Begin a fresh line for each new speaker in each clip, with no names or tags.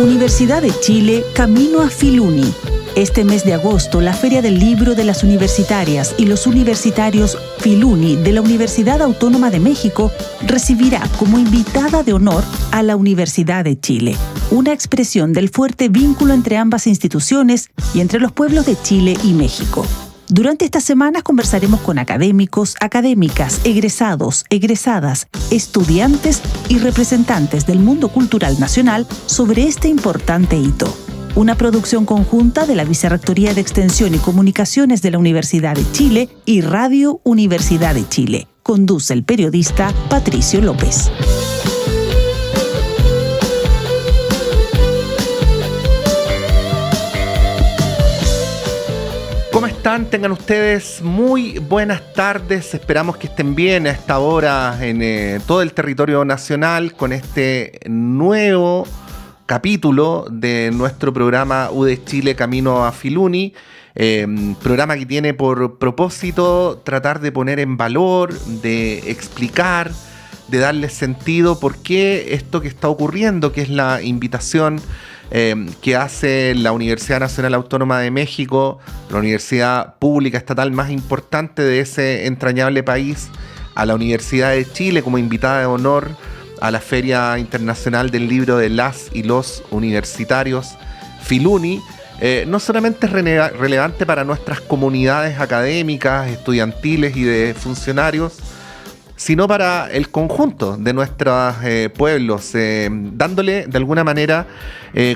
Universidad de Chile, Camino a Filuni. Este mes de agosto, la Feria del Libro de las Universitarias y los Universitarios Filuni de la Universidad Autónoma de México recibirá como invitada de honor a la Universidad de Chile, una expresión del fuerte vínculo entre ambas instituciones y entre los pueblos de Chile y México. Durante estas semanas conversaremos con académicos, académicas, egresados, egresadas, estudiantes y representantes del mundo cultural nacional sobre este importante hito. Una producción conjunta de la Vicerrectoría de Extensión y Comunicaciones de la Universidad de Chile y Radio Universidad de Chile. Conduce el periodista Patricio López.
¿Cómo están? Tengan ustedes muy buenas tardes. Esperamos que estén bien a esta hora en todo el territorio nacional con este nuevo capítulo de nuestro programa UD Chile Camino a Filuni. Programa que tiene por propósito tratar de poner en valor, de explicar, de darle sentido por qué esto que está ocurriendo, que es la invitación que hace la Universidad Nacional Autónoma de México, la universidad pública estatal más importante de ese entrañable país, a la Universidad de Chile como invitada de honor a la Feria Internacional del Libro de las y los Universitarios Filuni. No solamente es relevante para nuestras comunidades académicas, estudiantiles y de funcionarios, sino para el conjunto de nuestros pueblos, dándole de alguna manera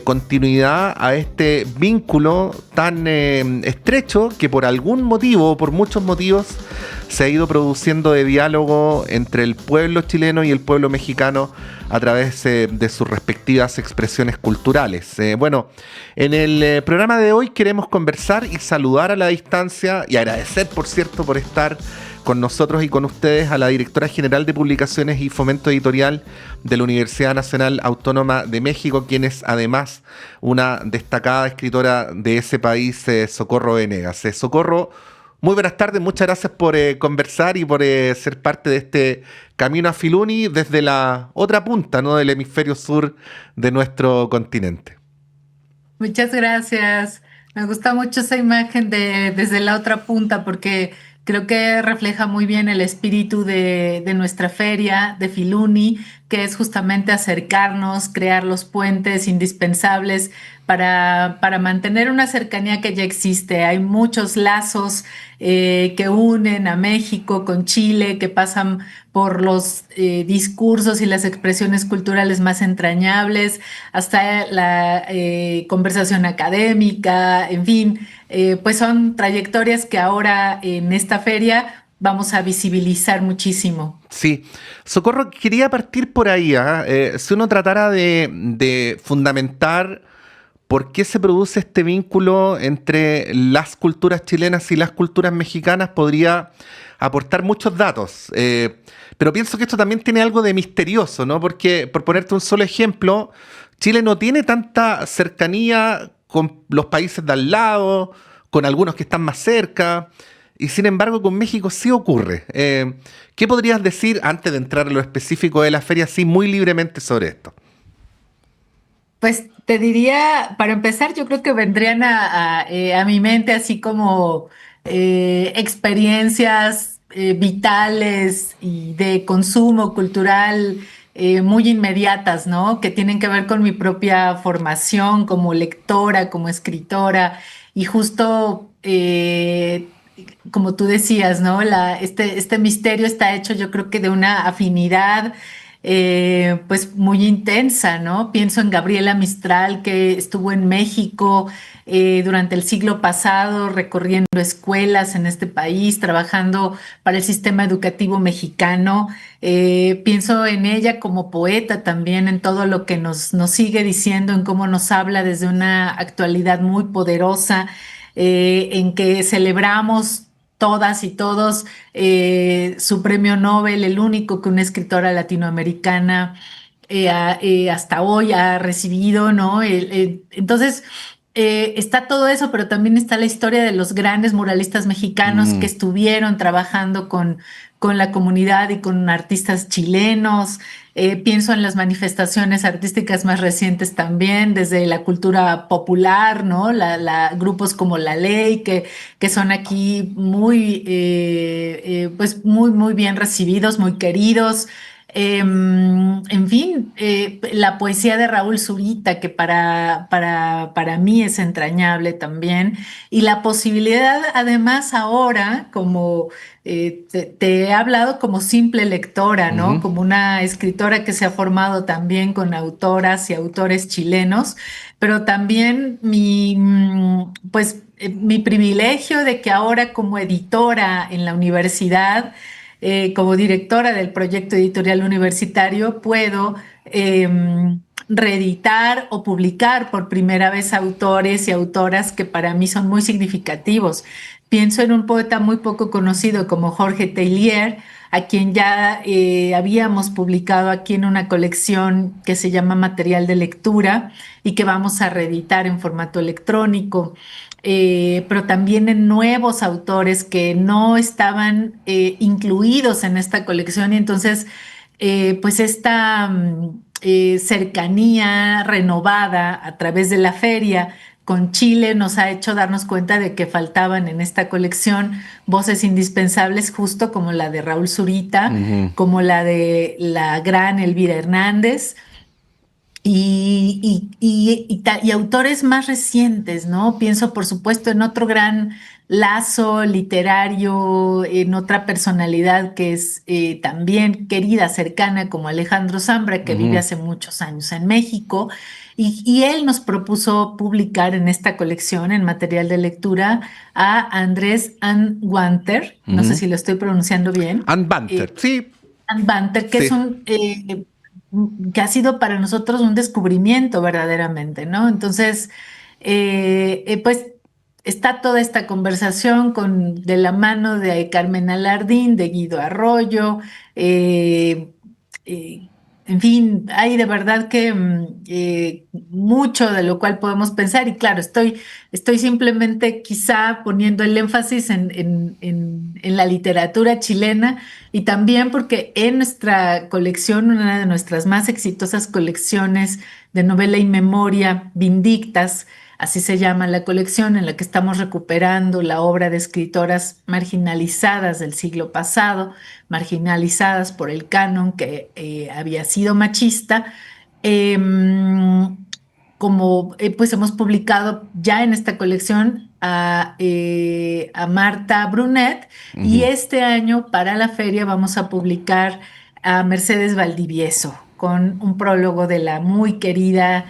continuidad a este vínculo tan estrecho que por algún motivo, o por muchos motivos, se ha ido produciendo de diálogo entre el pueblo chileno y el pueblo mexicano a través de sus respectivas expresiones culturales. Bueno, en el programa de hoy queremos conversar y saludar a la distancia y agradecer, por cierto, por estar con nosotros y con ustedes a la directora general de Publicaciones y Fomento Editorial de la Universidad Nacional Autónoma de México, quien es además una destacada escritora de ese país, Socorro Venegas. Socorro, muy buenas tardes, muchas gracias por conversar y por ser parte de este Camino a Filuni desde la otra punta, ¿no?, del hemisferio sur de nuestro continente.
Muchas gracias. Me gusta mucho esa imagen de desde la otra punta porque creo que refleja muy bien el espíritu de nuestra feria de Filuni, que es justamente acercarnos, crear los puentes indispensables para mantener una cercanía que ya existe. Hay muchos lazos que unen a México con Chile, que pasan por los discursos y las expresiones culturales más entrañables, hasta la conversación académica, en fin, pues son trayectorias que ahora en esta feria vamos a visibilizar muchísimo.
Sí, Socorro, quería partir por ahí. Si uno tratara de fundamentar por qué se produce este vínculo entre las culturas chilenas y las culturas mexicanas, podría aportar muchos datos. Pero pienso que esto también tiene algo de misterioso, ¿no? Porque, por ponerte un solo ejemplo, Chile no tiene tanta cercanía con los países de al lado, con algunos que están más cerca, y sin embargo con México sí ocurre. ¿Qué podrías decir, antes de entrar a lo específico de la feria, así muy libremente sobre esto?
Pues te diría, para empezar, yo creo que vendrían a mi mente así como experiencias vitales y de consumo cultural muy inmediatas, ¿no? Que tienen que ver con mi propia formación como lectora, como escritora, y justo como tú decías, ¿no? Este misterio está hecho, yo creo que de una afinidad pues muy intensa, ¿no? Pienso en Gabriela Mistral, que estuvo en México durante el siglo pasado, recorriendo escuelas en este país, trabajando para el sistema educativo mexicano. Pienso en ella como poeta también, en todo lo que nos sigue diciendo, en cómo nos habla desde una actualidad muy poderosa, en que celebramos todas y todos su premio Nobel, el único que una escritora latinoamericana hasta hoy ha recibido, ¿no? Entonces, está todo eso, pero también está la historia de los grandes muralistas mexicanos que estuvieron trabajando con la comunidad y con artistas chilenos. Pienso en las manifestaciones artísticas más recientes también, desde la cultura popular, ¿no? Grupos como La Ley, que son aquí pues muy bien recibidos, muy queridos. En fin, la poesía de Raúl Zurita, que para mí es entrañable también, y la posibilidad además ahora, como te he hablado como simple lectora, ¿no? Como una escritora que se ha formado también con autoras y autores chilenos, pero también mi privilegio de que ahora como editora en la universidad, como directora del proyecto editorial universitario, puedo reeditar o publicar por primera vez autores y autoras que para mí son muy significativos. Pienso en un poeta muy poco conocido como Jorge Teillier, a quien ya habíamos publicado aquí en una colección que se llama Material de Lectura y que vamos a reeditar en formato electrónico. Pero también en nuevos autores que no estaban incluidos en esta colección, y entonces pues esta cercanía renovada a través de la feria con Chile nos ha hecho darnos cuenta de que faltaban en esta colección voces indispensables, justo como la de Raúl Zurita, como la de la gran Elvira Hernández, y autores más recientes, ¿no? Pienso, por supuesto, en otro gran lazo literario, en otra personalidad que es también querida, cercana, como Alejandro Zambra, que vive hace muchos años en México, y él nos propuso publicar en esta colección, en Material de Lectura, a Andrés Anwanter, no sé si lo estoy pronunciando bien.
Anwanter, sí.
Anwanter, que
Sí.
es que ha sido para nosotros un descubrimiento verdaderamente, ¿no? Entonces, pues está toda esta conversación de la mano de Carmen Alardín, de Guido Arroyo, en fin, hay de verdad que mucho de lo cual podemos pensar, y claro, estoy simplemente quizá poniendo el énfasis en la literatura chilena, y también porque en nuestra colección, una de nuestras más exitosas colecciones de novela y memoria, Vindictas, así se llama la colección, en la que estamos recuperando la obra de escritoras marginalizadas del siglo pasado, marginalizadas por el canon que había sido machista. Pues hemos publicado ya en esta colección a Marta Brunet, y este año para la feria vamos a publicar a Mercedes Valdivieso con un prólogo de la muy querida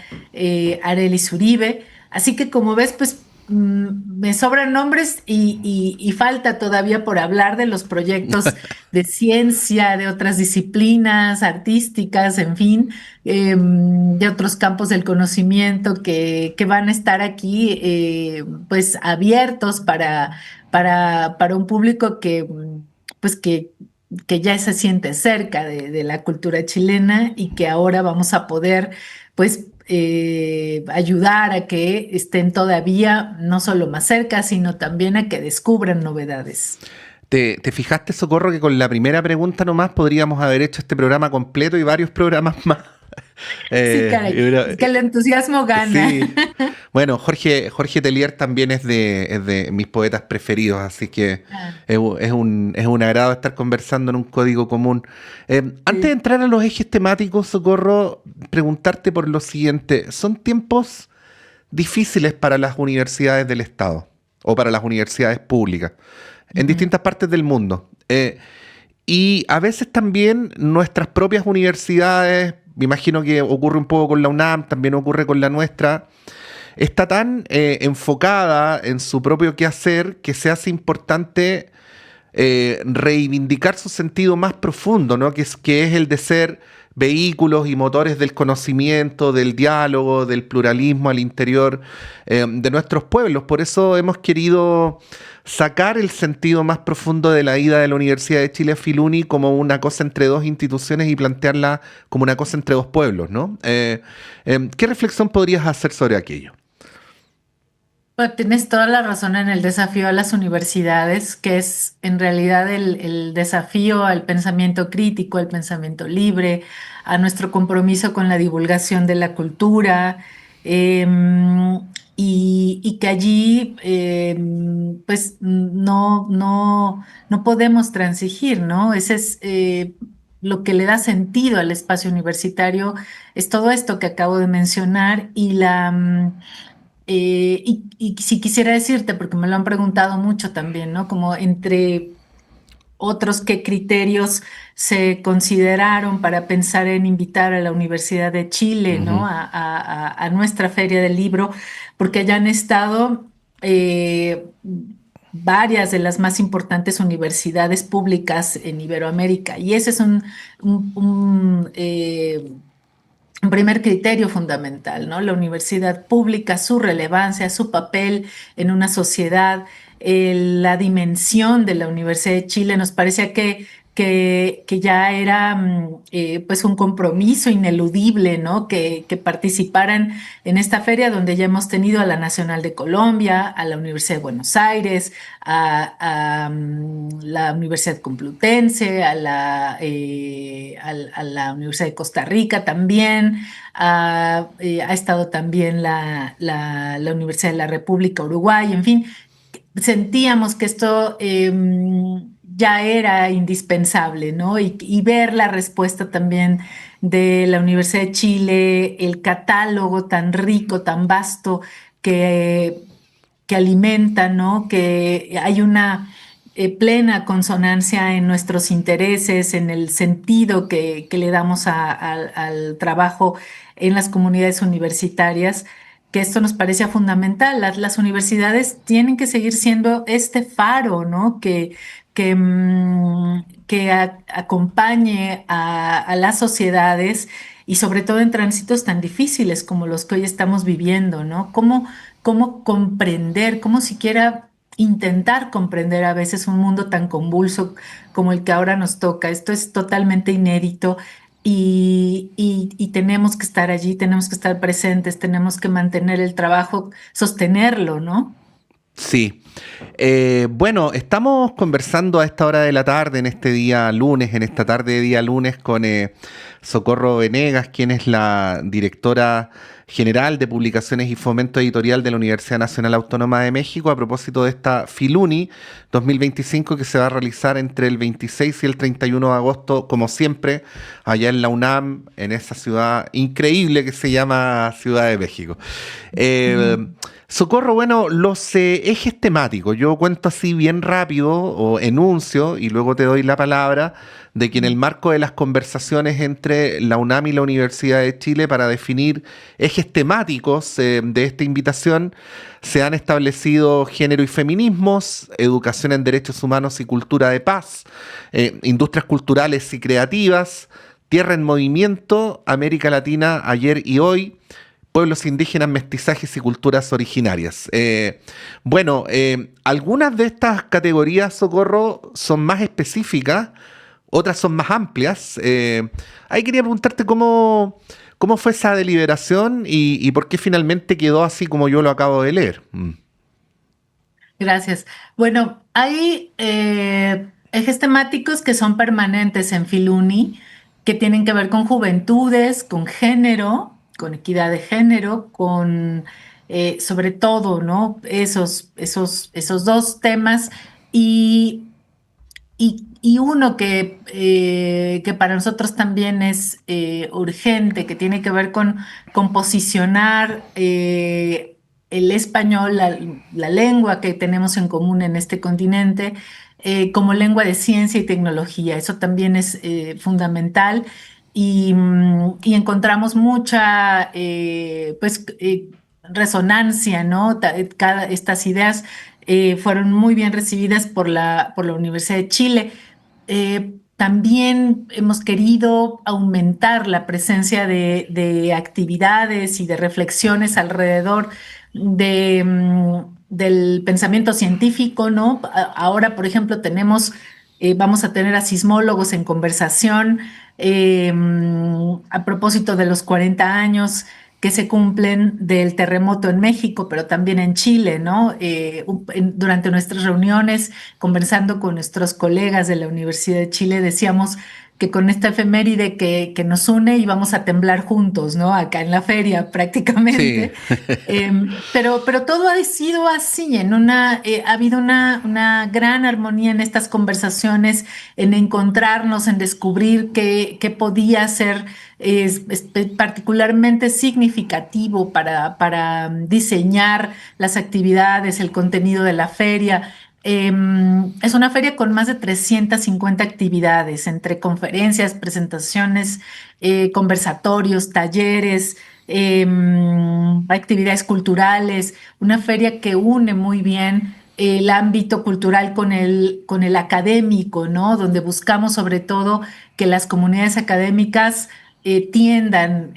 Arelis Uribe. Así que, como ves, pues me sobran nombres y falta todavía por hablar de los proyectos de ciencia, de otras disciplinas artísticas, en fin, de otros campos del conocimiento que van a estar aquí, pues abiertos para un público pues que ya se siente cerca de la cultura chilena, y que ahora vamos a poder, pues, ayudar a que estén todavía no solo más cerca, sino también a que descubran novedades.
¿Te fijaste, Socorro, que con la primera pregunta nomás podríamos haber hecho este programa completo y varios programas más?
Sí, caray, es que el entusiasmo gana.
Sí. Bueno, Jorge Teillier también es de mis poetas preferidos, así que es un agrado estar conversando en un código común. Antes de entrar a los ejes temáticos, Socorro, preguntarte por lo siguiente. ¿Son tiempos difíciles para las universidades del Estado o para las universidades públicas en distintas partes del mundo? Y a veces también nuestras propias universidades, me imagino que ocurre un poco con la UNAM, también ocurre con la nuestra, está tan enfocada en su propio quehacer que se hace importante reivindicar su sentido más profundo, ¿no? que es el de ser vehículos y motores del conocimiento, del diálogo, del pluralismo al interior de nuestros pueblos. Por eso hemos querido sacar el sentido más profundo de la ida de la Universidad de Chile a Filuni como una cosa entre dos instituciones y plantearla como una cosa entre dos pueblos, ¿no? ¿Qué reflexión podrías hacer sobre aquello?
Sí, caray. Es que la entusiasmo gana.
Sí, bueno, Jorge Teillier también es de mis poetas preferidos, así que es un agrado estar conversando en un código común. Antes de entrar a los ejes temáticos, Socorro, preguntarte por lo siguiente. ¿Son tiempos difíciles para las universidades del Estado o para las universidades públicas en distintas partes del mundo?
Pues tienes toda la razón en el desafío a las universidades, que es en realidad el desafío al pensamiento crítico, al pensamiento libre, a nuestro compromiso con la divulgación de la cultura, y que allí pues no podemos transigir, ¿no? Ese es lo que le da sentido al espacio universitario, es todo esto que acabo de mencionar y y si quisiera decirte, porque me lo han preguntado mucho también, ¿no? Como entre otros, ¿qué criterios se consideraron para pensar en invitar a la Universidad de Chile, ¿no? A nuestra Feria del Libro, porque allá han estado varias de las más importantes universidades públicas en Iberoamérica. Y ese es un primer criterio fundamental, ¿no? La universidad pública, su relevancia, su papel en una sociedad, la dimensión de la Universidad de Chile, nos parecía que ya era pues un compromiso ineludible, ¿no? Que participaran en esta feria donde ya hemos tenido a la Nacional de Colombia, a la Universidad de Buenos Aires, a la Universidad Complutense, a la Universidad de Costa Rica también, ha estado también la Universidad de la República Uruguay, en fin, sentíamos que esto ya era indispensable, ¿no? Y ver la respuesta también de la Universidad de Chile, el catálogo tan rico, tan vasto que alimenta, ¿no? Que hay una plena consonancia en nuestros intereses, en el sentido que le damos al trabajo en las comunidades universitarias, que esto nos parecía fundamental. Las universidades tienen que seguir siendo este faro, ¿no? Que acompañe a las sociedades y sobre todo en tránsitos tan difíciles como los que hoy estamos viviendo, ¿no? ¿Cómo comprender, cómo siquiera intentar comprender a veces un mundo tan convulso como el que ahora nos toca? Esto es totalmente inédito y tenemos que estar allí, tenemos que estar presentes, tenemos que mantener el trabajo, sostenerlo, ¿no?
Sí. Bueno, estamos conversando a esta hora de la tarde, en este día lunes, en esta tarde de día lunes, con Socorro Venegas, quien es la directora general de Publicaciones y Fomento Editorial de la Universidad Nacional Autónoma de México, a propósito de esta Filuni 2025 que se va a realizar entre el 26 y el 31 de agosto, como siempre, allá en la UNAM, en esa ciudad increíble que se llama Ciudad de México. Socorro, bueno, los ejes temáticos, yo cuento así bien rápido o enuncio y luego te doy la palabra, de que en el marco de las conversaciones entre la UNAM y la Universidad de Chile para definir ejes temáticos de esta invitación, se han establecido género y feminismos, educación en derechos humanos y cultura de paz, industrias culturales y creativas, tierra en movimiento, América Latina ayer y hoy, pueblos indígenas, mestizajes y culturas originarias. Algunas de estas categorías, Socorro, son más específicas, otras son más amplias. Ahí quería preguntarte cómo fue esa deliberación y por qué finalmente quedó así como yo lo acabo de leer.
Gracias. Bueno, hay ejes temáticos que son permanentes en Filuni, que tienen que ver con juventudes, con género, con equidad de género, con sobre todo, ¿no? Esos dos temas y uno que para nosotros también es urgente, que tiene que ver con posicionar el español, la lengua que tenemos en común en este continente, como lengua de ciencia y tecnología. Eso también es fundamental y encontramos mucha resonancia, ¿no? Estas ideas fueron muy bien recibidas por la Universidad de Chile. También hemos querido aumentar la presencia de actividades y de reflexiones alrededor del pensamiento científico, ¿no? Ahora, por ejemplo, vamos a tener a sismólogos en conversación a propósito de los 40 años que se cumplen del terremoto en México, pero también en Chile, ¿no? Durante nuestras reuniones, conversando con nuestros colegas de la Universidad de Chile, decíamos que con esta efeméride que nos une íbamos a temblar juntos, ¿no? Acá en la feria
Sí.
prácticamente. Pero todo ha sido así, ha habido una gran armonía en estas conversaciones, en encontrarnos, en descubrir qué podía ser particularmente significativo para diseñar las actividades, el contenido de la feria. Es una feria con más de 350 actividades, entre conferencias, presentaciones, conversatorios, talleres, actividades culturales, una feria que une muy bien el ámbito cultural con el académico, ¿no? Donde buscamos sobre todo que las comunidades académicas tiendan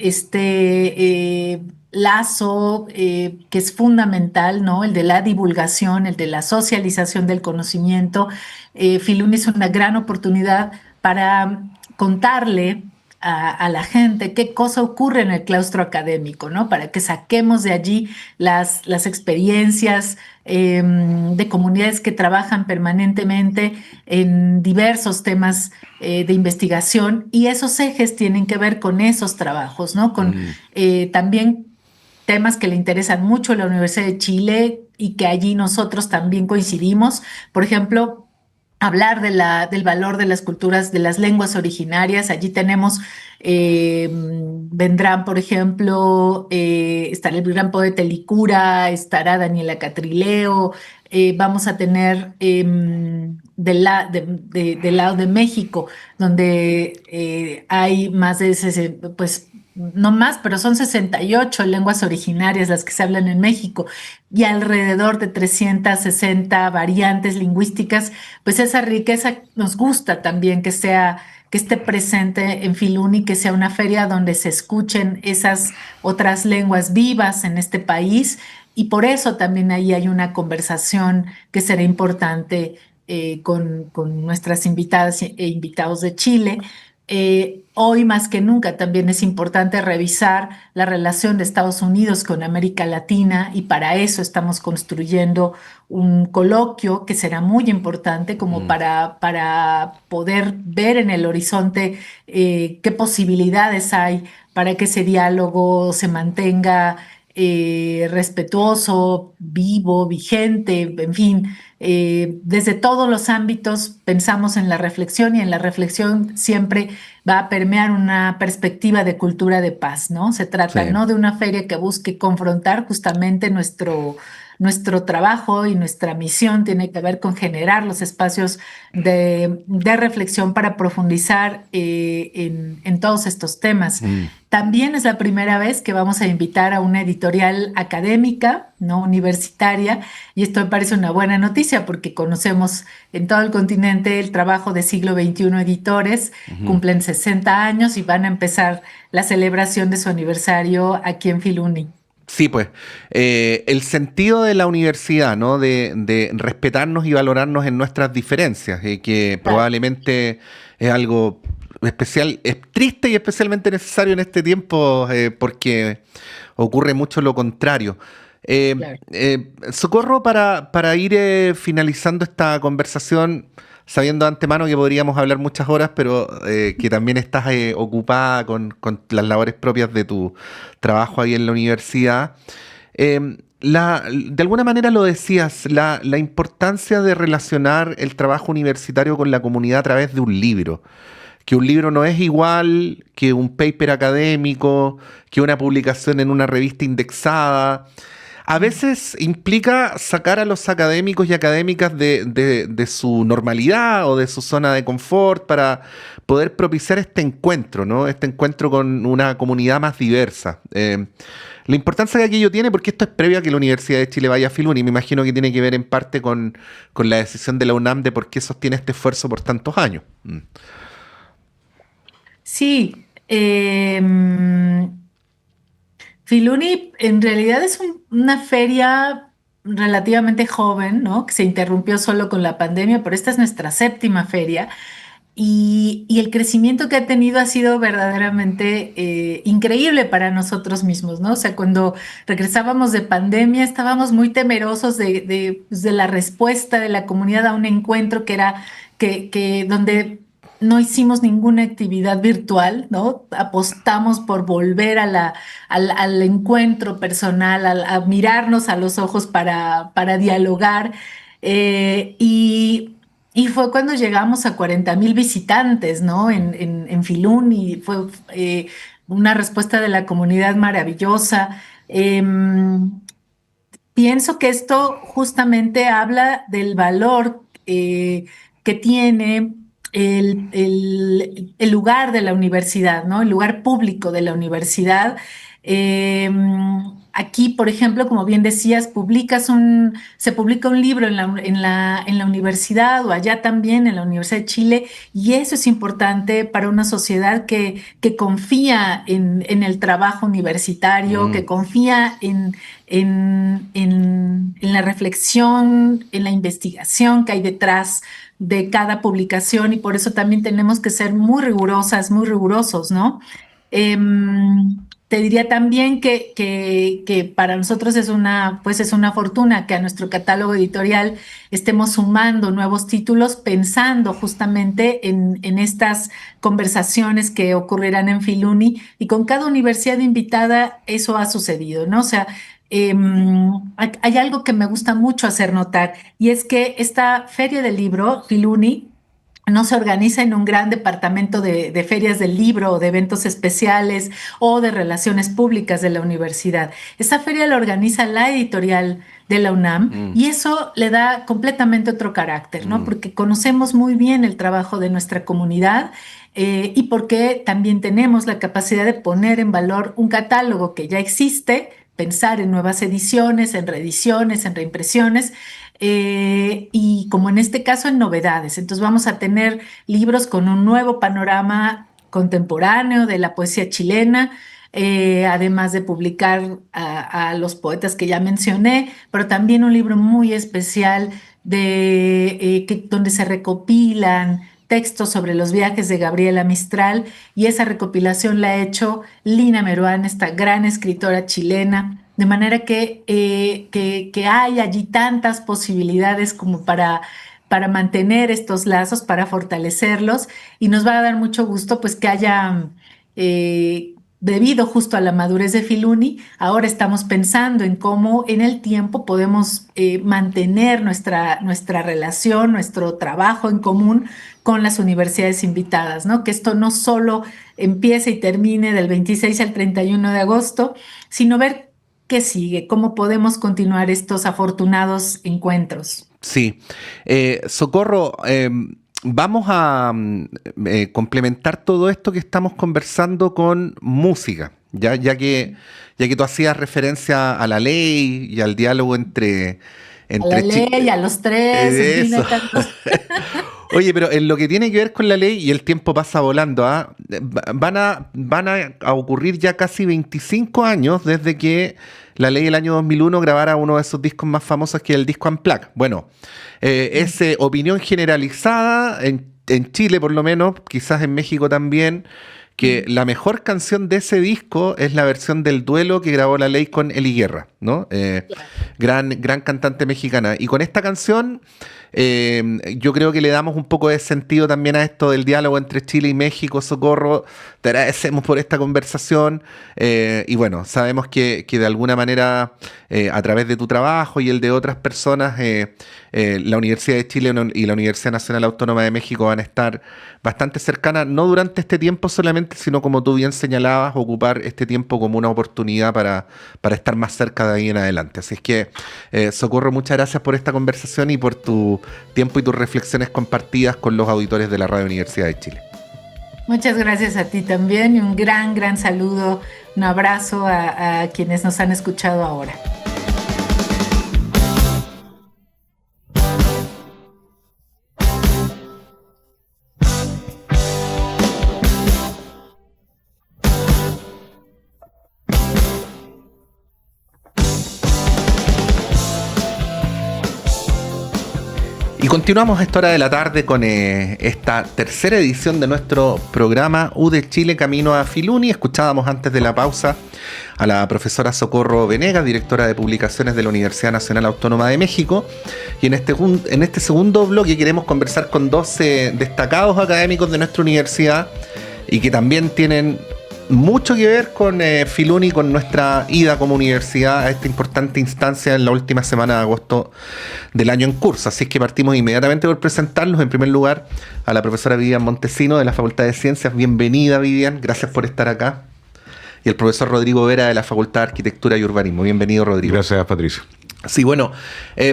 lazo que es fundamental, ¿no? El de la divulgación, el de la socialización del conocimiento. Filuni es una gran oportunidad para contarle a la gente qué cosa ocurre en el claustro académico, ¿no? Para que saquemos de allí las experiencias de comunidades que trabajan permanentemente en diversos temas de investigación, y esos ejes tienen que ver con esos trabajos, ¿no? Con también temas que le interesan mucho a la Universidad de Chile y que allí nosotros también coincidimos. Por ejemplo, hablar del valor de las culturas, de las lenguas originarias. Allí vendrán, por ejemplo, estará el gran poeta Licura, estará Daniela Catrileo, vamos a tener del lado de México, donde hay más de, pues, no más, pero son 68 lenguas originarias las que se hablan en México y alrededor de 360 variantes lingüísticas. Pues esa riqueza nos gusta también que esté presente en Filuni, que sea una feria donde se escuchen esas otras lenguas vivas en este país, y por eso también ahí hay una conversación que será importante con nuestras invitadas e invitados de Chile. Hoy más que nunca también es importante revisar la relación de Estados Unidos con América Latina, y para eso estamos construyendo un coloquio que será muy importante como para poder ver en el horizonte qué posibilidades hay para que ese diálogo se mantenga respetuoso, vivo, vigente, en fin. Desde todos los ámbitos pensamos en la reflexión, y en la reflexión siempre va a permear una perspectiva de cultura de paz, ¿no? Se trata
Sí.
no de una feria que busque confrontar, justamente nuestro trabajo y nuestra misión tiene que ver con generar los espacios de reflexión para profundizar en todos estos temas. También es la primera vez que vamos a invitar a una editorial académica, no universitaria, y esto me parece una buena noticia porque conocemos en todo el continente el trabajo de Siglo XXI Editores. Cumplen 60 años y van a empezar la celebración de su aniversario aquí en Filuni.
Sí, pues, el sentido de la universidad, ¿no? De respetarnos y valorarnos en nuestras diferencias, que probablemente es algo especial, es triste y especialmente necesario en este tiempo, porque ocurre mucho lo contrario.
Claro.
Socorro, para ir finalizando esta conversación, sabiendo de antemano que podríamos hablar muchas horas, pero que también estás ocupada con las labores propias de tu trabajo ahí en la universidad. De alguna manera lo decías, la importancia de relacionar el trabajo universitario con la comunidad a través de un libro. Que un libro no es igual que un paper académico, que una publicación en una revista indexada. A veces implica sacar a los académicos y académicas de su normalidad o de su zona de confort para poder propiciar este encuentro, ¿no? Este encuentro con una comunidad más diversa. La importancia que aquello tiene, porque esto es previo a que la Universidad de Chile vaya a Filuni, me imagino que tiene que ver en parte con la decisión de la UNAM de por qué sostiene este esfuerzo por tantos años.
Sí, Filuni en realidad es una feria relativamente joven, ¿no? Que se interrumpió solo con la pandemia, pero esta es nuestra séptima feria. y el crecimiento que ha tenido ha sido verdaderamente increíble para nosotros mismos, ¿no? O sea, cuando regresábamos de pandemia estábamos muy temerosos pues, de la respuesta de la comunidad a un encuentro que era donde no hicimos ninguna actividad virtual, ¿no? Apostamos por volver al encuentro personal, a mirarnos a los ojos para dialogar. eh, y, y fue cuando llegamos a 40,000 visitantes, ¿no? En Filún, y fue una respuesta de la comunidad maravillosa. Pienso que esto justamente habla del valor que tiene el lugar de la universidad, ¿no? El lugar público de la universidad. Eh, Aquí, por ejemplo, como bien decías, se publica un libro en la universidad, o allá también en la Universidad de Chile, y eso es importante para una sociedad que confía en el trabajo universitario, que confía en la reflexión, en la investigación que hay detrás de cada publicación, y por eso también tenemos que ser muy rigurosas, muy rigurosos, ¿no? Te diría también que para nosotros pues es una fortuna que a nuestro catálogo editorial estemos sumando nuevos títulos, pensando justamente en estas conversaciones que ocurrirán en Filuni, y con cada universidad invitada eso ha sucedido, ¿no? O sea, hay algo que me gusta mucho hacer notar, y es que esta feria del libro, Filuni, no se organiza en un gran departamento de ferias del libro, o de eventos especiales, o de relaciones públicas de la universidad. Esta feria la organiza la editorial de la UNAM, y eso le da completamente otro carácter, ¿no? Porque conocemos muy bien el trabajo de nuestra comunidad, y porque también tenemos la capacidad de poner en valor un catálogo que ya existe, pensar en nuevas ediciones, en reediciones, en reimpresiones, y como en este caso en novedades. Entonces vamos a tener libros con un nuevo panorama contemporáneo de la poesía chilena, además de publicar a los poetas que ya mencioné, pero también un libro muy especial donde se recopilan textos sobre los viajes de Gabriela Mistral, y esa recopilación la ha hecho Lina Meruán, esta gran escritora chilena, de manera que hay allí tantas posibilidades como para mantener estos lazos, para fortalecerlos, y nos va a dar mucho gusto pues que haya, debido justo a la madurez de Filuni, ahora estamos pensando en cómo en el tiempo podemos mantener nuestra relación, nuestro trabajo en común con las universidades invitadas, ¿no? Que esto no solo empiece y termine del 26 al 31 de agosto, sino ver qué sigue, cómo podemos continuar estos afortunados encuentros.
Sí. Socorro, vamos a complementar todo esto que estamos conversando con música, ya que tú hacías referencia a la ley y al diálogo entre
a la ley, a los tres, en fin, hay tantos.
Oye, pero en lo que tiene que ver con la ley, y el tiempo pasa volando, van a ocurrir ya casi 25 años desde que la ley del año 2001 grabara uno de esos discos más famosos, que es el disco Unplugged. Bueno, es opinión generalizada en Chile por lo menos, quizás en México también, que la mejor canción de ese disco es la versión del duelo que grabó la ley con Eli Guerra, ¿no? Gran cantante mexicana. Y con esta canción yo creo que le damos un poco de sentido también a esto del diálogo entre Chile y México. Socorro, te agradecemos por esta conversación, y bueno, sabemos que de alguna manera a través de tu trabajo y el de otras personas, la Universidad de Chile y la Universidad Nacional Autónoma de México van a estar bastante cercanas, no durante este tiempo solamente, sino, como tú bien señalabas, ocupar este tiempo como una oportunidad para estar más cerca de ahí en adelante. Así es que, Socorro, muchas gracias por esta conversación y por tu tiempo y tus reflexiones compartidas con los auditores de la Radio Universidad de Chile.
Muchas gracias a ti también, y un gran saludo, un abrazo a quienes nos han escuchado ahora.
Y continuamos a esta hora de la tarde con esta tercera edición de nuestro programa U de Chile Camino a Filuni. Escuchábamos antes de la pausa a la profesora Socorro Venegas, directora de publicaciones de la Universidad Nacional Autónoma de México. Y en este segundo bloque queremos conversar con dos destacados académicos de nuestra universidad y que también tienen mucho que ver con Filuni, con nuestra ida como universidad a esta importante instancia en la última semana de agosto del año en curso. Así es que partimos inmediatamente por presentarlos. En primer lugar, a la profesora Vivian Montesino de la Facultad de Ciencias. Bienvenida, Vivian, gracias por estar acá. Y el profesor Rodrigo Vera de la Facultad de Arquitectura y Urbanismo. Bienvenido, Rodrigo.
Gracias, Patricio.
Sí, bueno,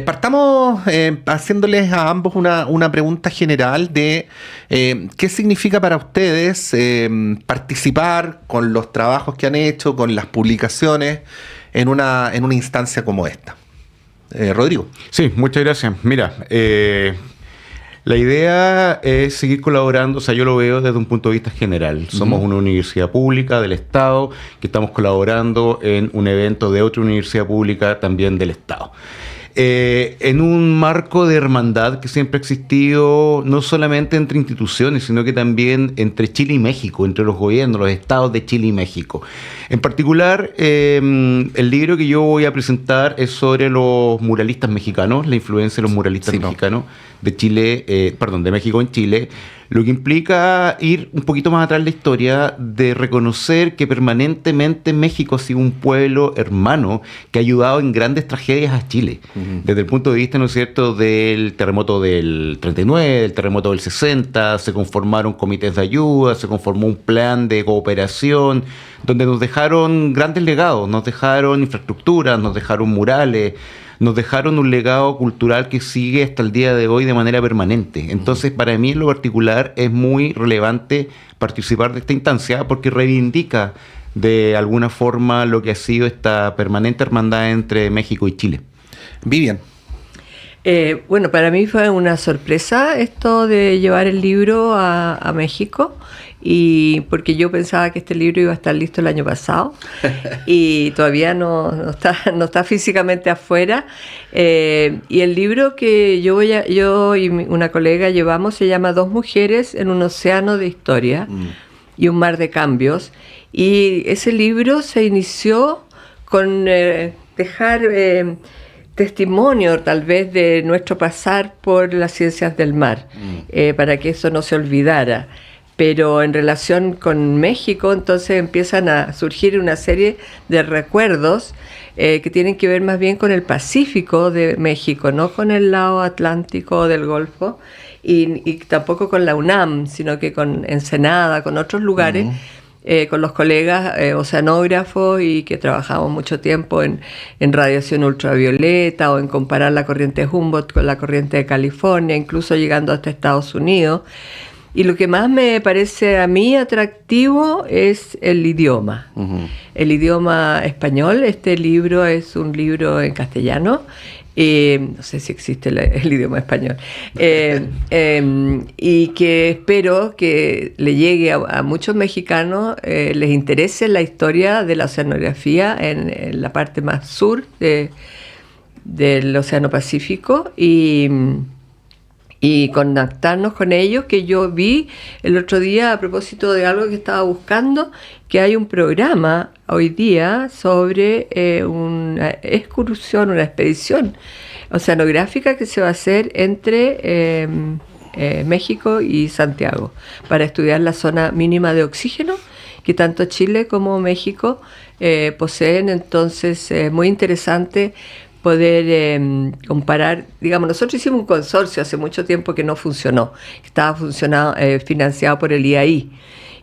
partamos haciéndoles a ambos una pregunta general de qué significa para ustedes participar con los trabajos que han hecho, con las publicaciones en una instancia como esta. Rodrigo.
Sí, muchas gracias. Mira, la idea es seguir colaborando, o sea, yo lo veo desde un punto de vista general. Somos una universidad pública del Estado que estamos colaborando en un evento de otra universidad pública también del Estado. En un marco de hermandad que siempre ha existido, no solamente entre instituciones, sino que también entre Chile y México, entre los gobiernos, los estados de Chile y México. En particular, el libro que yo voy a presentar es sobre los muralistas mexicanos, la influencia de los muralistas mexicanos de Chile, de México en Chile, lo que implica ir un poquito más atrás de la historia, de reconocer que permanentemente México ha sido un pueblo hermano que ha ayudado en grandes tragedias a Chile. Desde el punto de vista, ¿no es cierto?, del terremoto del 39, del terremoto del 60, se conformaron comités de ayuda, se conformó un plan de cooperación, donde nos dejaron grandes legados, nos dejaron infraestructuras, nos dejaron murales, nos dejaron un legado cultural que sigue hasta el día de hoy de manera permanente. Entonces, para mí en lo particular es muy relevante participar de esta instancia porque reivindica de alguna forma lo que ha sido esta permanente hermandad entre México y Chile.
Vivian.
Bueno, para mí fue una sorpresa esto de llevar el libro a México, y porque yo pensaba que este libro iba a estar listo el año pasado y todavía no está físicamente afuera. Y el libro que yo y una colega llevamos se llama Dos mujeres en un océano de historia y un mar de cambios. Y ese libro se inició con dejar testimonio tal vez de nuestro pasar por las ciencias del mar, para que eso no se olvidara. Pero en relación con México, entonces empiezan a surgir una serie de recuerdos que tienen que ver más bien con el Pacífico de México, no con el lado atlántico del Golfo, y tampoco con la UNAM, sino que con Ensenada, con otros lugares, con los colegas oceanógrafos y que trabajamos mucho tiempo en radiación ultravioleta o en comparar la corriente Humboldt con la corriente de California, incluso llegando hasta Estados Unidos. Y lo que más me parece a mí atractivo es el idioma. El idioma español. Este libro es un libro en castellano. No sé si existe el idioma español. Y que espero que le llegue a muchos mexicanos, les interese la historia de la oceanografía en la parte más sur del Océano Pacífico y conectarnos con ellos, que yo vi el otro día a propósito de algo que estaba buscando, que hay un programa hoy día sobre una excursión, una expedición oceanográfica que se va a hacer entre México y Santiago para estudiar la zona mínima de oxígeno que tanto Chile como México poseen. Entonces, muy interesante poder comparar. Digamos, nosotros hicimos un consorcio hace mucho tiempo que no funcionó, estaba financiado por el IAI,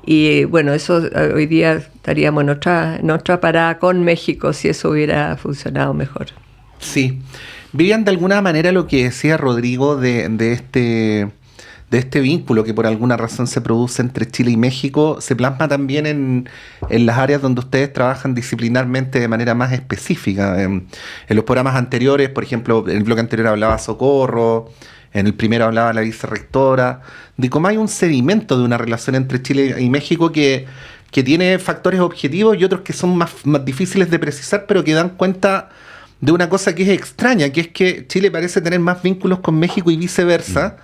y bueno, eso hoy día estaríamos en otra parada con México si eso hubiera funcionado mejor.
Sí. Vivian, de alguna manera lo que decía Rodrigo de este vínculo que por alguna razón se produce entre Chile y México, se plasma también en las áreas donde ustedes trabajan disciplinarmente de manera más específica. En los programas anteriores, por ejemplo, en el bloque anterior hablaba Socorro, en el primero hablaba la vicerrectora, de cómo hay un sedimento de una relación entre Chile y México que tiene factores objetivos y otros que son más difíciles de precisar, pero que dan cuenta de una cosa que es extraña, que es que Chile parece tener más vínculos con México y viceversa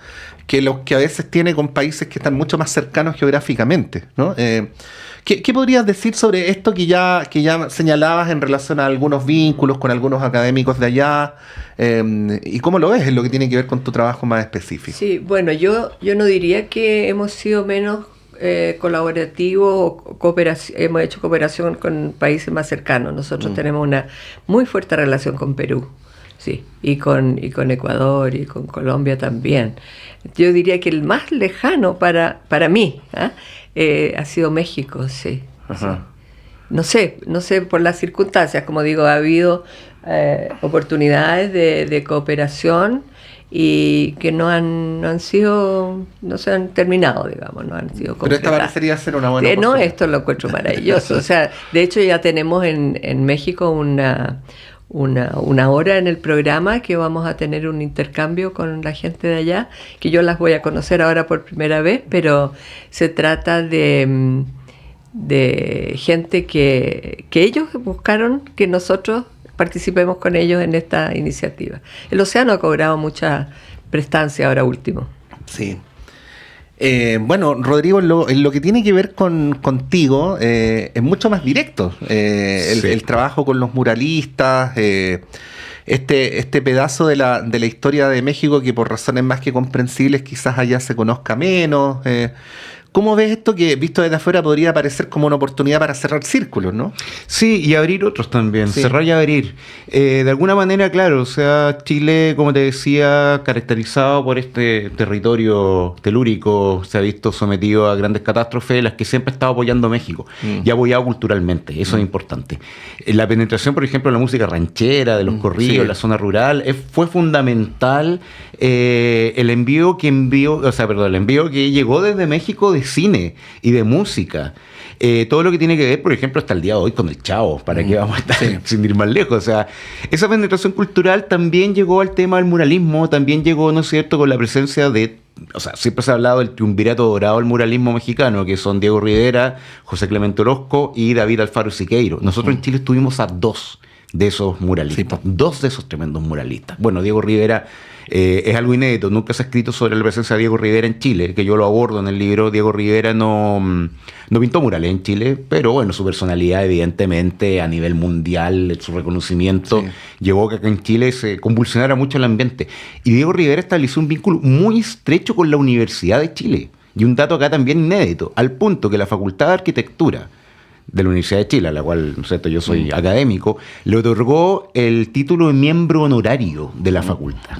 que los que a veces tiene con países que están mucho más cercanos geográficamente, ¿no? ¿Qué podrías decir sobre esto que ya señalabas en relación a algunos vínculos con algunos académicos de allá? ¿Y cómo lo ves en lo que tiene que ver con tu trabajo más específico?
Sí, bueno, yo no diría que hemos sido menos colaborativos o hemos hecho cooperación con países más cercanos. Nosotros tenemos una muy fuerte relación con Perú, sí, y con Ecuador y con Colombia también. Yo diría que el más lejano para mí ha sido México, sí.
Ajá.
No sé por las circunstancias, como digo, ha habido oportunidades de cooperación y que no se han terminado, digamos, no han sido concretadas.
Pero esta parecería ser una buena
No,
oportunidad.
esto lo encuentro maravilloso. O sea, de hecho ya tenemos en México una hora en el programa que vamos a tener un intercambio con la gente de allá, que yo las voy a conocer ahora por primera vez, pero se trata de gente que ellos buscaron que nosotros participemos con ellos en esta iniciativa. El océano ha cobrado mucha prestancia ahora último.
Sí. Bueno, Rodrigo, en lo que tiene que ver contigo, es mucho más directo. El trabajo con los muralistas, este pedazo de la historia de México que por razones más que comprensibles quizás allá se conozca menos. ¿Cómo ves esto que, visto desde afuera, podría parecer como una oportunidad para cerrar círculos, ¿no?
Sí, y abrir otros también,
Sí.
cerrar y abrir. De alguna manera, claro, o sea, Chile, como te decía, caracterizado por este territorio telúrico, se ha visto sometido a grandes catástrofes, las que siempre ha estado apoyando México, y ha apoyado culturalmente, eso es importante. La penetración, por ejemplo, de la música ranchera, de los corridos,
sí.
la zona rural, fue fundamental. El envío que llegó desde México de cine y de música. Todo lo que tiene que ver, por ejemplo, hasta el día de hoy con el Chavo, ¿para qué vamos a estar sin ir más lejos? O sea, esa penetración cultural también llegó al tema del muralismo, también llegó, ¿no es cierto?, con la presencia de, o sea, siempre se ha hablado del triunvirato dorado del muralismo mexicano, que son Diego Rivera, José Clemente Orozco y David Alfaro Siqueiro. Nosotros en Chile estuvimos a dos de esos muralistas, dos de esos tremendos muralistas. Bueno, Diego Rivera es algo inédito, nunca se ha escrito sobre la presencia de Diego Rivera en Chile, que yo lo abordo en el libro. Diego Rivera no pintó murales en Chile, pero bueno, su personalidad evidentemente a nivel mundial, su reconocimiento, llevó a que acá en Chile se convulsionara mucho el ambiente. Y Diego Rivera estableció un vínculo muy estrecho con la Universidad de Chile. Y un dato acá también inédito, al punto que la Facultad de Arquitectura de la Universidad de Chile, a la cual, ¿no es cierto?, yo soy académico, le otorgó el título de miembro honorario de la facultad.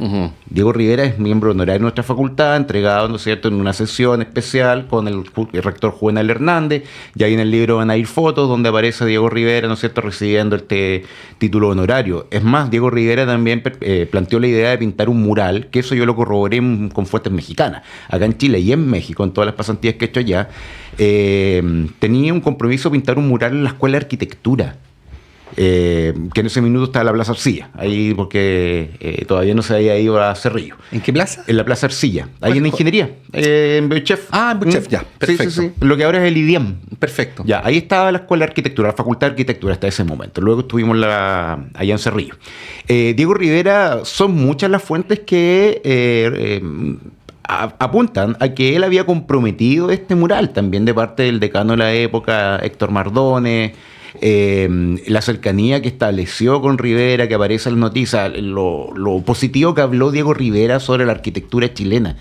Diego Rivera es miembro honorario de nuestra facultad, entregado, ¿no es cierto?, en una sesión especial con el rector Juvenal Hernández, y ahí en el libro van a ir fotos donde aparece Diego Rivera, ¿no es cierto?, recibiendo este título honorario. Es más, Diego Rivera también planteó la idea de pintar un mural, que eso yo lo corroboré con fuentes mexicanas, acá en Chile y en México, en todas las pasantías que he hecho allá. Tenía un compromiso de pintar un mural en la Escuela de Arquitectura, que en ese minuto estaba en la Plaza Arcilla, ahí porque todavía no se había ido a Cerrillo.
¿En qué plaza?
En la Plaza Arcilla, ahí en Ingeniería, en Biochef.
Ah, en Biochef, ya, perfecto.
Sí. Lo que ahora es el IDIAM.
Perfecto.
Ya, ahí estaba la Escuela de Arquitectura, la Facultad de Arquitectura hasta ese momento. Luego estuvimos allá en Cerrillo. Diego Rivera, son muchas las fuentes que apuntan a que él había comprometido este mural también de parte del decano de la época, Héctor Mardones, la cercanía que estableció con Rivera, que aparece en las noticias, lo positivo que habló Diego Rivera sobre la arquitectura chilena.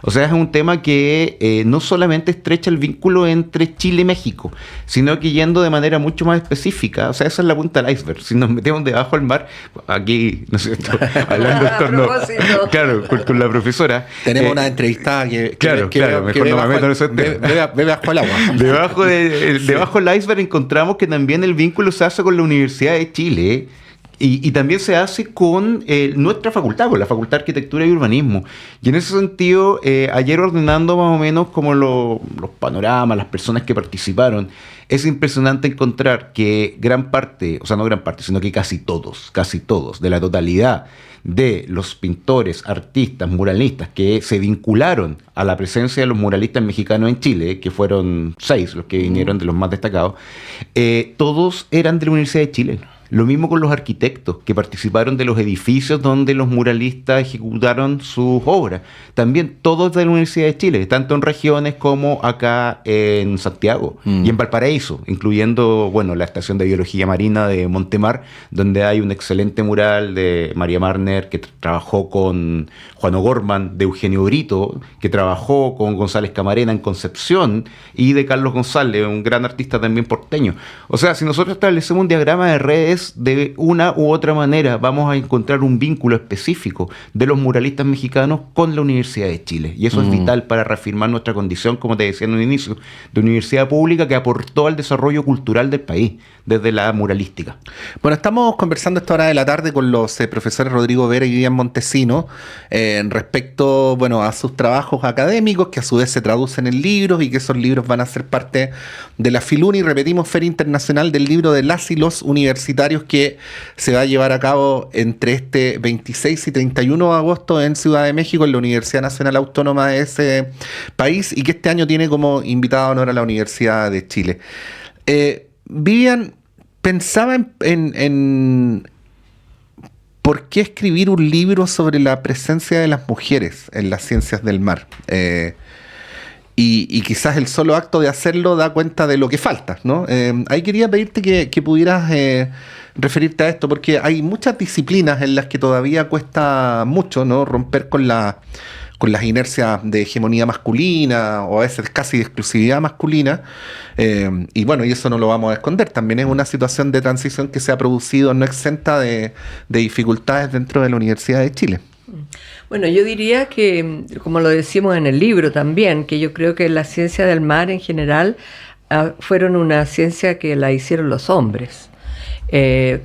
O sea, es un tema que no solamente estrecha el vínculo entre Chile y México, sino que yendo de manera mucho más específica. O sea, esa es la punta del iceberg. Si nos metemos debajo del mar, aquí, ¿no es cierto?, hablando en torno, claro, con la profesora.
Tenemos una entrevistada que
mejor no me meto en ese tema.
Ve bajo el agua.
Debajo del iceberg encontramos que también el vínculo se hace con la Universidad de Chile. Y también se hace con nuestra facultad, con la Facultad de Arquitectura y Urbanismo. Y en ese sentido, ayer ordenando más o menos como los panoramas, las personas que participaron, es impresionante encontrar que gran parte, o sea, no gran parte, sino que casi todos, de la totalidad de los pintores, artistas, muralistas que se vincularon a la presencia de los muralistas mexicanos en Chile, que fueron 6 los que vinieron de los más destacados, todos eran de la Universidad de Chile. Lo mismo con los arquitectos que participaron de los edificios donde los muralistas ejecutaron sus obras. También todos de la Universidad de Chile, tanto en regiones como acá en Santiago y en Valparaíso, incluyendo, bueno, la Estación de Biología Marina de Montemar, donde hay un excelente mural de María Marner, que trabajó con Juan O'Gorman, de Eugenio Brito, que trabajó con González Camarena en Concepción, y de Carlos González, un gran artista también porteño. O sea, si nosotros establecemos un diagrama de redes, de una u otra manera vamos a encontrar un vínculo específico de los muralistas mexicanos con la Universidad de Chile. Y eso es vital para reafirmar nuestra condición, como te decía en un inicio, de universidad pública que aportó al desarrollo cultural del país desde la muralística.
Bueno, estamos conversando a esta hora de la tarde con los profesores Rodrigo Vera y Vivian Montesino respecto, bueno, a sus trabajos académicos, que a su vez se traducen en libros y que esos libros van a ser parte de la Filuni, repetimos, Feria Internacional del Libro de las y los Universitarios, que se va a llevar a cabo entre este 26 y 31 de agosto en Ciudad de México, en la Universidad Nacional Autónoma de ese país, y que este año tiene como invitada de honor a la Universidad de Chile. Vivian, pensaba en por qué escribir un libro sobre la presencia de las mujeres en las ciencias del mar. Y quizás el solo acto de hacerlo da cuenta de lo que falta, ¿no? Ahí quería pedirte que pudieras referirte a esto, porque hay muchas disciplinas en las que todavía cuesta mucho, ¿no?, romper con las inercias de hegemonía masculina o a veces casi de exclusividad masculina, y bueno, y eso no lo vamos a esconder. También es una situación de transición que se ha producido no exenta de dificultades dentro de la Universidad de Chile.
Bueno, yo diría que, como lo decimos en el libro también, que yo creo que la ciencia del mar en general fueron una ciencia que la hicieron los hombres.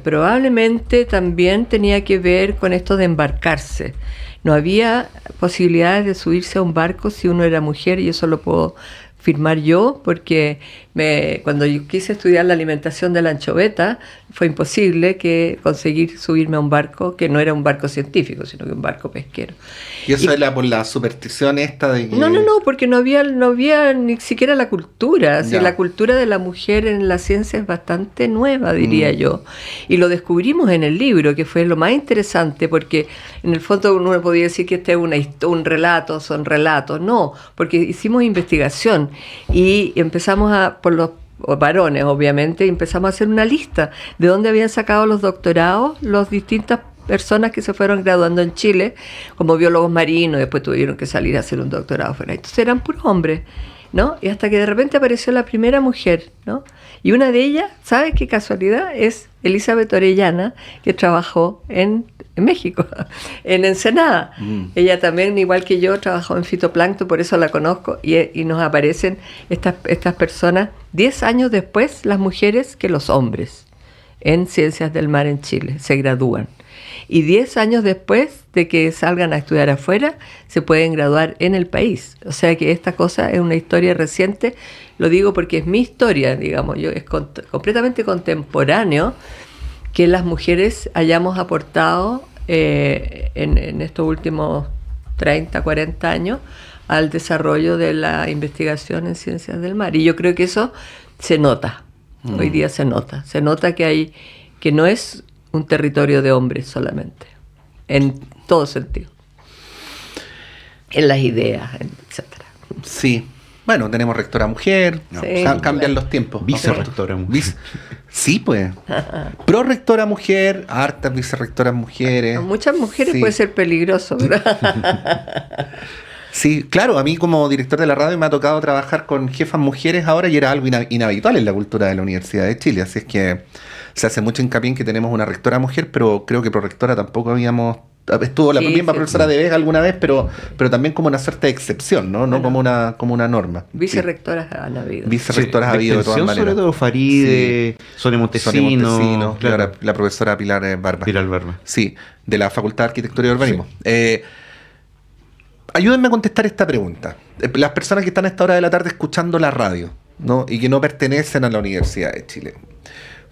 Probablemente también tenía que ver con esto de embarcarse. No había posibilidades de subirse a un barco si uno era mujer, y eso lo puedo afirmar yo, porque cuando yo quise estudiar la alimentación de la anchoveta, fue imposible conseguir subirme a un barco que no era un barco científico, sino que un barco pesquero.
¿Y eso era por la superstición esta de que...?
No, porque no había ni siquiera la cultura. O sea, la cultura de la mujer en la ciencia es bastante nueva, diría yo. Y lo descubrimos en el libro, que fue lo más interesante, porque en el fondo uno podía decir que este es un relato, son relatos. No, porque hicimos investigación y empezamos por los varones, obviamente, y empezamos a hacer una lista de dónde habían sacado los doctorados las distintas personas que se fueron graduando en Chile como biólogos marinos, después tuvieron que salir a hacer un doctorado fuera. Entonces eran puros hombres, ¿no? Y hasta que de repente apareció la primera mujer, ¿no? Y una de ellas, ¿sabes qué casualidad? Es Elizabeth Orellana, que trabajó en México, en Ensenada. Ella también, igual que yo, trabajó en fitoplancton, por eso la conozco, y nos aparecen estas personas 10 años después, las mujeres, que los hombres, en Ciencias del Mar en Chile, se gradúan. Y 10 años después de que salgan a estudiar afuera, se pueden graduar en el país. O sea que esta cosa es una historia reciente. Lo digo porque es mi historia, digamos. Es completamente contemporáneo que las mujeres hayamos aportado en estos últimos 30, 40 años al desarrollo de la investigación en ciencias del mar. Y yo creo que eso se nota. Hoy día se nota que no es un territorio de hombres solamente, en todo sentido, en las ideas, etcétera.
Sí, bueno, tenemos rectora mujer,
Sí,
cambian los tiempos.
Vicerrectora mujer.
Sí, pues. Prorectora mujer, hartas vicerrectoras mujeres.
A muchas mujeres
Sí.
puede ser peligroso, ¿verdad?
Sí, claro, a mí como director de la radio me ha tocado trabajar con jefas mujeres ahora y era algo inhabitual en la cultura de la Universidad de Chile, así es que se hace mucho hincapié en que tenemos una rectora mujer, pero creo que prorectora tampoco habíamos... Estuvo la misma profesora de Vega alguna vez, pero también como una suerte de excepción, ¿no? No
Bueno,
como una norma.
Vicerrectoras han habido.
Vicerrectoras ha habido de todas maneras.
Sobre todo Faride, Sonia Montesino,
claro, la profesora Pilar Barba.
Pilar Barba.
Sí, de la Facultad de Arquitectura y Urbanismo. Sí. Ayúdenme a contestar esta pregunta. Las personas que están a esta hora de la tarde escuchando la radio, ¿no?, y que no pertenecen a la Universidad de Chile,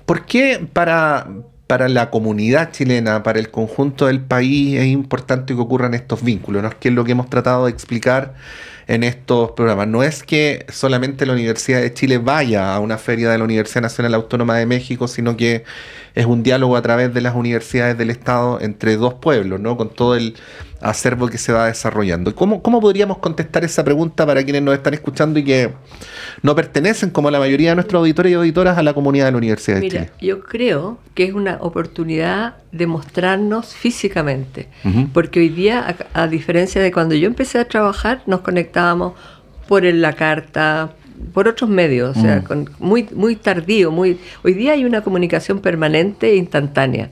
¿por qué para la comunidad chilena, para el conjunto del país, es importante que ocurran estos vínculos, ¿no? Que es lo que hemos tratado de explicar en estos programas. No es que solamente la Universidad de Chile vaya a una feria de la Universidad Nacional Autónoma de México, sino que es un diálogo a través de las universidades del Estado entre dos pueblos, ¿no? Con todo el acervo que se va desarrollando. ¿Cómo podríamos contestar esa pregunta para quienes nos están escuchando y que no pertenecen, como la mayoría de nuestros auditores y auditoras, a la comunidad de la Universidad de Chile?
Yo creo que es una oportunidad de mostrarnos físicamente, porque hoy día, a diferencia de cuando yo empecé a trabajar, nos conectábamos por la carta, por otros medios, o sea, muy tardío. Hoy día hay una comunicación permanente e instantánea.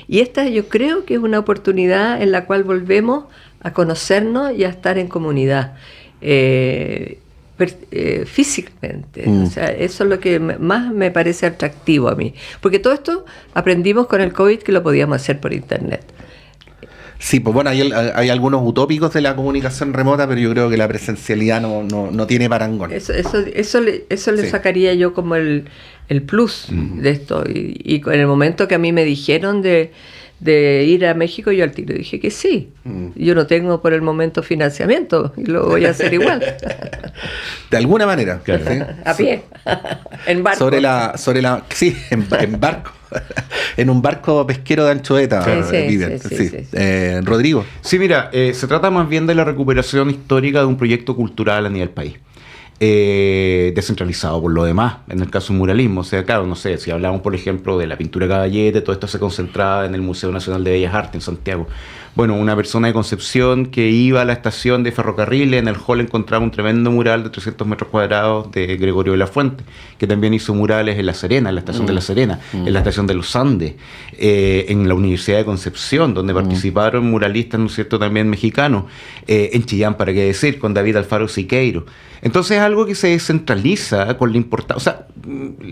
Y esta yo creo que es una oportunidad en la cual volvemos a conocernos y a estar en comunidad. Físicamente, o sea, eso es lo que más me parece atractivo a mí, porque todo esto aprendimos con el COVID que lo podíamos hacer por internet.
Sí, pues bueno, hay algunos utópicos de la comunicación remota, pero yo creo que la presencialidad no tiene parangón.
Eso le sacaría yo como el plus de esto, y en el momento que a mí me dijeron de ir a México, yo al tiro dije que sí. Yo no tengo por el momento financiamiento y lo voy a hacer igual.
De alguna manera. Claro. ¿Sí?
A pie, en barco.
Sí, en barco. En un barco pesquero de Anchoeta.
Sí.
Rodrigo.
Sí, mira, se trata más bien de la recuperación histórica de un proyecto cultural a nivel país. Descentralizado por lo demás, en el caso del muralismo. O sea, claro, no sé, si hablamos por ejemplo de la pintura Caballete, todo esto se concentraba en el Museo Nacional de Bellas Artes en Santiago. Bueno, una persona de Concepción que iba a la estación de ferrocarriles, en el hall encontraba un tremendo mural de 300 metros cuadrados de Gregorio de la Fuente, que también hizo murales en La Serena, en la estación de La Serena, en la estación de Los Andes, en la Universidad de Concepción, donde participaron muralistas, ¿no es cierto?, también mexicanos, en Chillán, para qué decir, con David Alfaro Siqueiro. Entonces es algo que se descentraliza con la importancia. O sea,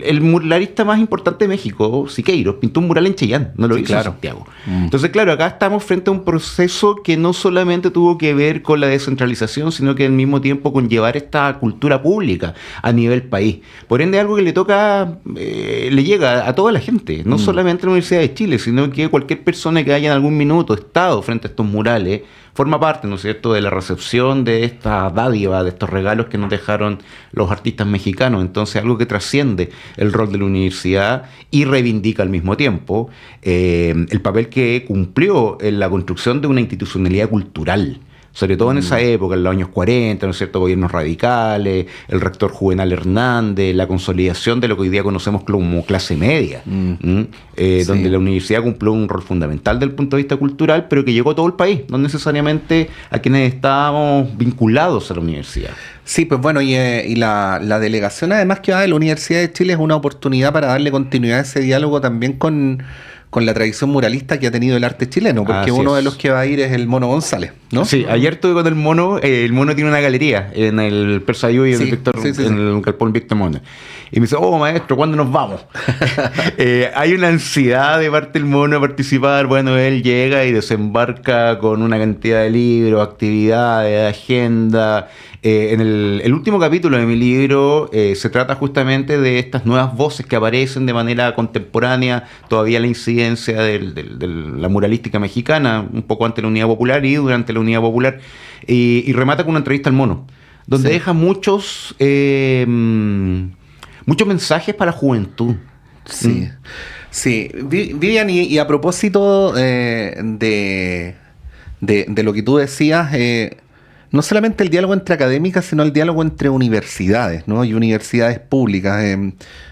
el muralista más importante de México, Siqueiro, pintó un mural en Chillán, no lo hizo en Santiago. Entonces, claro, acá estamos frente a un proceso que no solamente tuvo que ver con la descentralización, sino que al mismo tiempo con llevar esta cultura pública a nivel país. Por ende, algo que le toca, le llega a toda la gente, no solamente a la Universidad de Chile, sino que cualquier persona que haya en algún minuto estado frente a estos murales forma parte, ¿no es cierto?, de la recepción de esta dádiva, de estos regalos que nos dejaron los artistas mexicanos. Entonces, algo que trasciende el rol de la universidad y reivindica al mismo tiempo el papel que cumplió en la construcción de una institucionalidad cultural. Sobre todo en esa época, en los años 40, ¿no es cierto?, gobiernos radicales, el rector Juvenal Hernández, la consolidación de lo que hoy día conocemos como clase media, donde la universidad cumplió un rol fundamental desde el punto de vista cultural, pero que llegó a todo el país, no necesariamente a quienes estábamos vinculados a la universidad.
Sí, pues bueno, y la delegación además que va de la Universidad de Chile es una oportunidad para darle continuidad a ese diálogo también con la tradición muralista que ha tenido el arte chileno, porque uno de los que va a ir es el Mono González, ¿no? Sí,
ayer estuve con el Mono tiene una galería en el Persayú y en el Galpón Víctor Mona. Y me dice, maestro, ¿cuándo nos vamos? Hay una ansiedad de parte del Mono a participar. Bueno, él llega y desembarca con una cantidad de libros, actividades, agenda. En el último capítulo de mi libro se trata justamente de estas nuevas voces que aparecen de manera contemporánea, todavía la incidencia de la muralística mexicana, un poco antes de la Unidad Popular y durante la Unidad Popular, y remata con una entrevista al Mono, donde deja muchos mensajes para la juventud. Sí,
Vivian, y a propósito de lo que tú decías, no solamente el diálogo entre académicas, sino el diálogo entre universidades, ¿no? Y universidades públicas.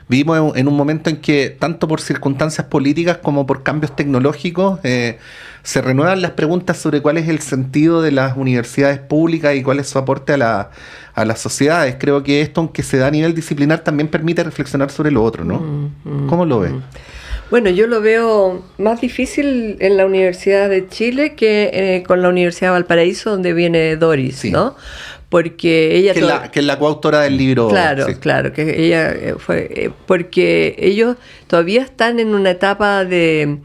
Vivimos en un momento en que, tanto por circunstancias políticas como por cambios tecnológicos, se renuevan las preguntas sobre cuál es el sentido de las universidades públicas y cuál es su aporte a las sociedades. Creo que esto, aunque se da a nivel disciplinar, también permite reflexionar sobre lo otro, ¿no? ¿Cómo lo ves?
Bueno, yo lo veo más difícil en la Universidad de Chile que con la Universidad de Valparaíso, donde viene Doris, ¿no? Porque ella...
Que es la coautora del libro.
Claro, que ella fue... porque ellos todavía están en una etapa de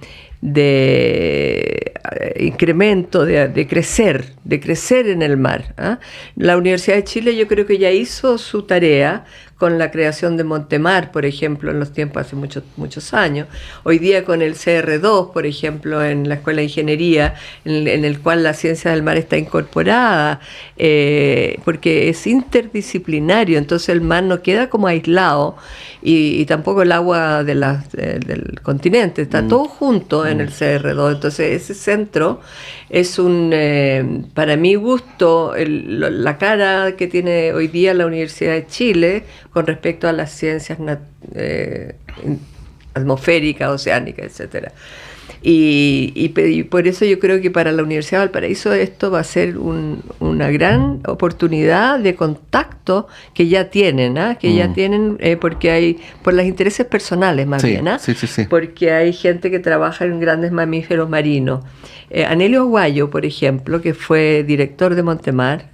incremento, de crecer en el mar. La Universidad de Chile yo creo que ya hizo su tarea con la creación de Montemar, por ejemplo, en los tiempos hace muchos años. Hoy día con el CR2, por ejemplo, en la Escuela de Ingeniería, en el cual la ciencia del mar está incorporada, porque es interdisciplinario, entonces el mar no queda como aislado y tampoco el agua del continente, está todo junto en el CR2. Entonces ese centro es para mi gusto, la cara que tiene hoy día la Universidad de Chile con respecto a las ciencias atmosféricas, oceánicas, etcétera. Y por eso yo creo que para la Universidad de Valparaíso esto va a ser una gran oportunidad de contacto que ya tienen, porque por los intereses personales más bien,
sí.
porque hay gente que trabaja en grandes mamíferos marinos. Anelio Aguayo, por ejemplo, que fue director de Montemar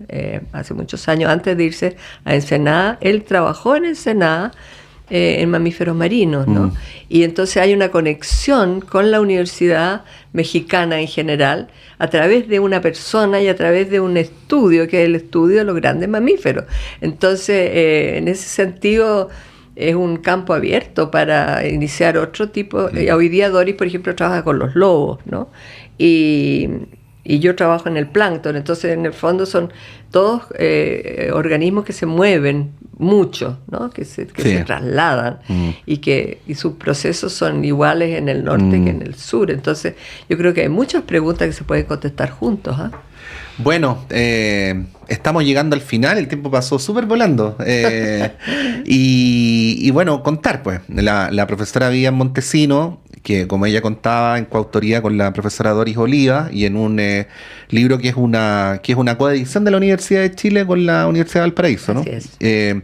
hace muchos años, antes de irse a Ensenada, él trabajó en Ensenada en mamíferos marinos, ¿no? Y entonces hay una conexión con la universidad mexicana en general a través de una persona y a través de un estudio, que es el estudio de los grandes mamíferos. Entonces, en ese sentido, es un campo abierto para iniciar otro tipo. Hoy día Doris, por ejemplo, trabaja con los lobos, ¿no? Y yo trabajo en el plancton, entonces en el fondo son todos organismos que se mueven mucho, ¿no? que se trasladan y sus procesos son iguales en el norte que en el sur. Entonces yo creo que hay muchas preguntas que se pueden contestar juntos.
Bueno, estamos llegando al final, el tiempo pasó súper volando. Y bueno, contar pues, la profesora Vivian Montesino, que como ella contaba, en coautoría con la profesora Doris Oliva, y en un libro que es una coedición de la Universidad de Chile con la Universidad de Valparaíso, ¿no?
Así es.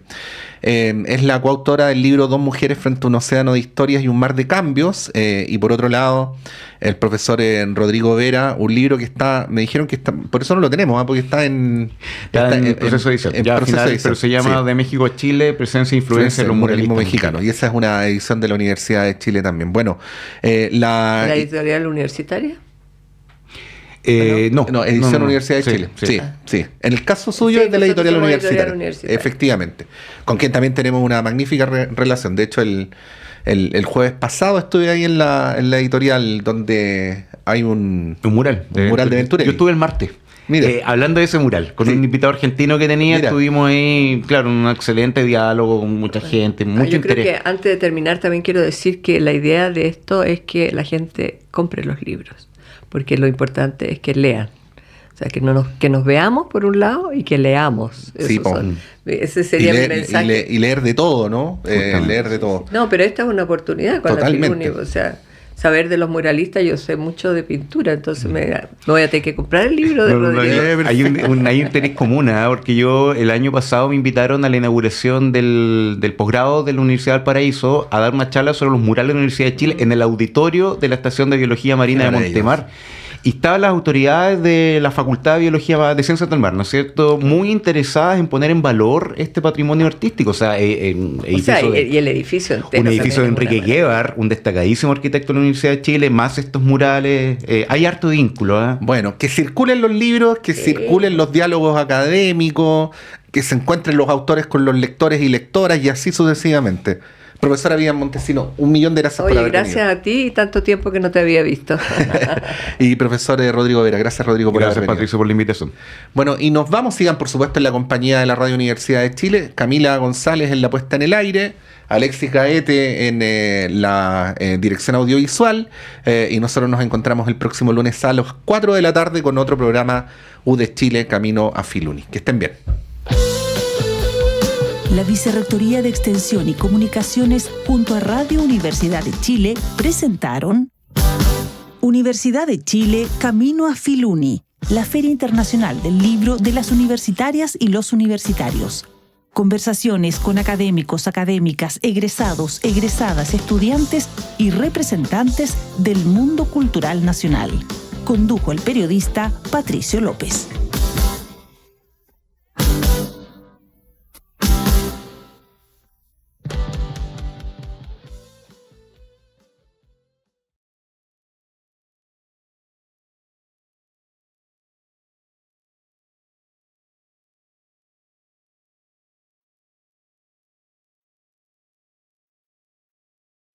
Es la coautora del libro Dos mujeres frente a un océano de historias y un mar de cambios, y por otro lado el profesor Rodrigo Vera, un libro que me dijeron que está, por eso no lo tenemos, porque está en
proceso de edición, pero se llama De México a Chile, presencia e influencia en los muralismos mexicanos,
y esa es una edición de la Universidad de Chile también. Bueno,
¿la editorial universitaria?
Edición Universidad de Chile. Sí. En el caso suyo es de la editorial universitaria. Efectivamente. Con quien también tenemos una magnífica relación. De hecho, el jueves pasado estuve ahí en la editorial donde hay un mural de Venturelli.
Yo estuve el martes.
Mira.
Hablando de ese mural, con un invitado argentino que tenía, estuvimos ahí, claro, un excelente diálogo con mucha gente, mucho interés.
Yo creo que antes de terminar también quiero decir que la idea de esto es que la gente compre los libros, porque lo importante es que lean. O sea, que nos veamos por un lado y que leamos. Ese sería mi mensaje.
Y leer de todo, ¿no? Leer de todo.
No, pero esta es una oportunidad con
Totalmente.
la Filuni. O sea, saber de los muralistas, yo sé mucho de pintura, entonces me voy a tener que comprar el libro de Rodrigo.
Hay un interés común, porque yo el año pasado me invitaron a la inauguración del posgrado de la Universidad de Valparaíso a dar una charla sobre los murales de la Universidad de Chile en el auditorio de la Estación de Biología Marina de Montemar. Y estaban las autoridades de la Facultad de Biología de Ciencias del Mar, ¿no es cierto?, muy interesadas en poner en valor este patrimonio artístico. O sea, y
el edificio entero.
Un edificio de Enrique Guevara, un destacadísimo arquitecto de la Universidad de Chile, más estos murales. Hay harto vínculo.
Bueno, que circulen los libros, que circulen los diálogos académicos, que se encuentren los autores con los lectores y lectoras y así sucesivamente. Profesora Vivian Montesino, 1.000.000 de gracias por haber venido.
Gracias a ti y tanto tiempo que no te había visto.
Y profesor Rodrigo Vera, gracias Rodrigo por haber venido.
Gracias Patricio por la invitación.
Bueno, y nos vamos, sigan por supuesto en la compañía de la Radio Universidad de Chile, Camila González en la puesta en el aire, Alexis Gaete en la dirección audiovisual, y nosotros nos encontramos el próximo lunes a las 4 de la tarde con otro programa UDES Chile Camino a Filuni. Que estén bien.
La Vicerrectoría de Extensión y Comunicaciones junto a Radio Universidad de Chile presentaron Universidad de Chile Camino a Filuni, la Feria Internacional del Libro de las Universitarias y los Universitarios. Conversaciones con académicos, académicas, egresados, egresadas, estudiantes y representantes del mundo cultural nacional. Condujo el periodista Patricio López.